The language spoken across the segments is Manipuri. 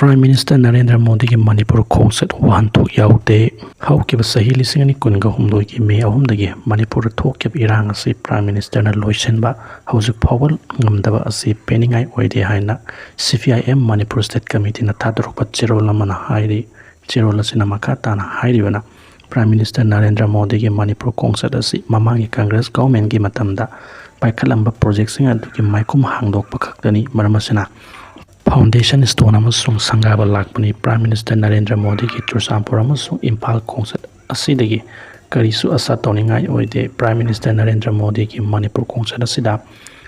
Prime Minister Narendra Modigi Manipur Khongchat Wahanthok Yaode haukiba sahi lisingani kunga humdoi ki May 3 Manipur thokib irang asi Prime Minister na loisenba haujuk phawal ngamdaba asi peningai oide haina CPIM Manipur State Committee na thadrokpa cherola mana hairi cherola sina makata na hairibana Prime Minister Narendra Modigi Manipur Khongchat asi mamangi Congress government gi matamda paikhalamba project sing aduki maikum hangdokpa khaktani maramasina Foundation Stone amasung sangaba lakpani Prime Minister Narendra Modi ki Chursampur amasung Impal Khongchat asidagi karisu asa tawningai oide Prime Minister Narendra Modi ki Manipur Khongchat asida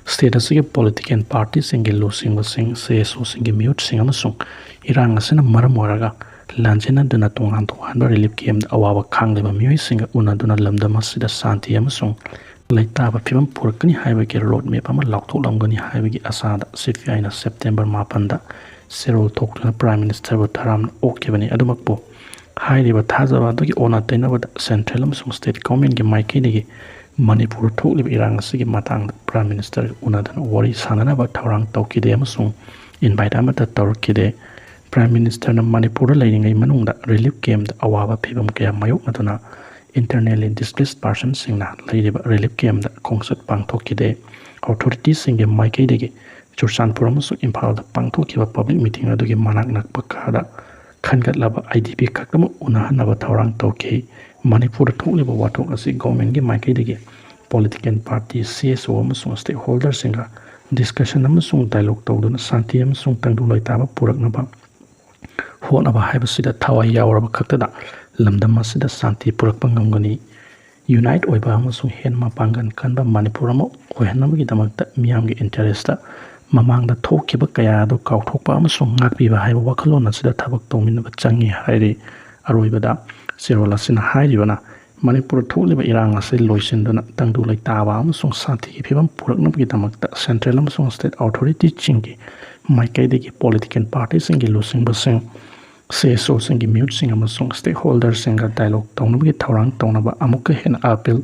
state asigi political parties singi losing sing CSO singi mute sing amasung irang asina maram oraga lanjena duna tongan relief game awawa khangleba mioi singa una duna lamdama sida santi amasung Laitaba Pimam Purkani Highway road map ama Lauto Lamgani Highway Asada CPI na September Mapanda Cyril talk to the Prime Minister Taram Okibani Adumakbo Highly Batazava Dogi Ona Tenava Central Amsung State Government Maiki Manipur totally Irang Sigi Matang Prime Minister Unadan Wari Sananaba Tarang Toki de Amasung invite Amata Torkide Prime Minister na Manipur leading a Manunda relief game the Awawa Pibam Kaya Mayuk Matuna internally displaced persons singna relief game the Khongchat Wahanthok authorities sing Maiki dege Chursanpur amasung Impal the Wahanthok public meeting adugi manak nakpa kada khangat laba IDP kakam unahanaba thawrang toki Manipur thokliba wathok asi government gi Maiki dege political party CSO amasung stakeholders singa discussion amasung dialogue tawduna santi amasung tangdu loitaba puraknaba honaba haibasida thawai yawraba khaktada lamdam asida santi purakpa ngamgani unite oiba amasung henma pangan kanba Manipur amo oihanamagi damakta miyamgi interest mamangda thokiba kaya do kauthokpa amasung ngakpiba haiba wakhalon asida thabak tawminaba changi hairi aroibada serola sina hairibana Manipur tholiba irang ase loisinduna tangdu laitaba amasung santi ki phibam puraknabagi damakta central amasung state authority chingi maikaidegi political parties ingi losing basing CSO singi mute sing amasung stakeholders singa dialogue tawnabagi thawrang tawnaba amukka hena appeal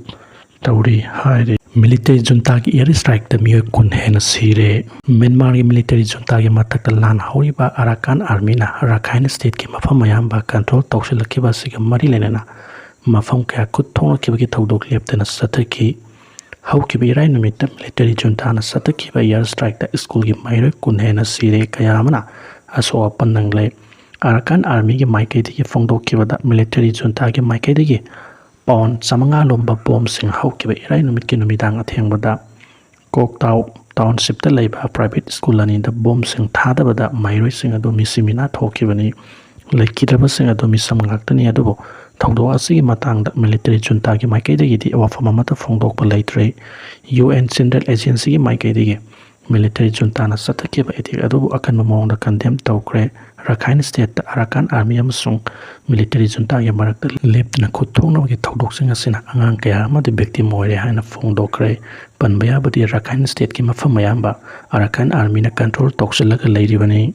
tawri haire military junta ki air strike the mioi kun Hena Sikhre Myanmar ki military junta ki mathakta lan horiba Arakan army na Rakhine state ki mafam mayamba control tawsilakiba siga mari lenana mafam kaya khut thonakibagi thawdok leptana sathaki haukiba irai numita military junta na sathakiba air strike the school ki mairoi kun Hena Sikhre kaya amana aso apan nangle Arakan army ki Maiki digi Fongdok kibada military junta ki Maiki digi Pawn samanga lomba bomb sing haukiba irai numit ki numidang athengbada Koktau township ta leiba private school ani da bomb sing thadabada mairoi sing ado misimina thokibani lekidaba sing ado misam ngaktani adubo thongdo asigi matangda military junta ki Maiki digi di awafama mata Fongdok ba leitre UN Central Agency ki Maiki digi military junta na sathakiba etik adubu akan mamongda condemn tawkre Rakhine state ta Arakan army amasung military junta ya marakta lepna khuthongna gi thawdok singa sina angang kaya ma de victim moire haina Fongdokre panbaya badi Rakhine state ki mafam mayamba Arakan army na control toksalaga leiribani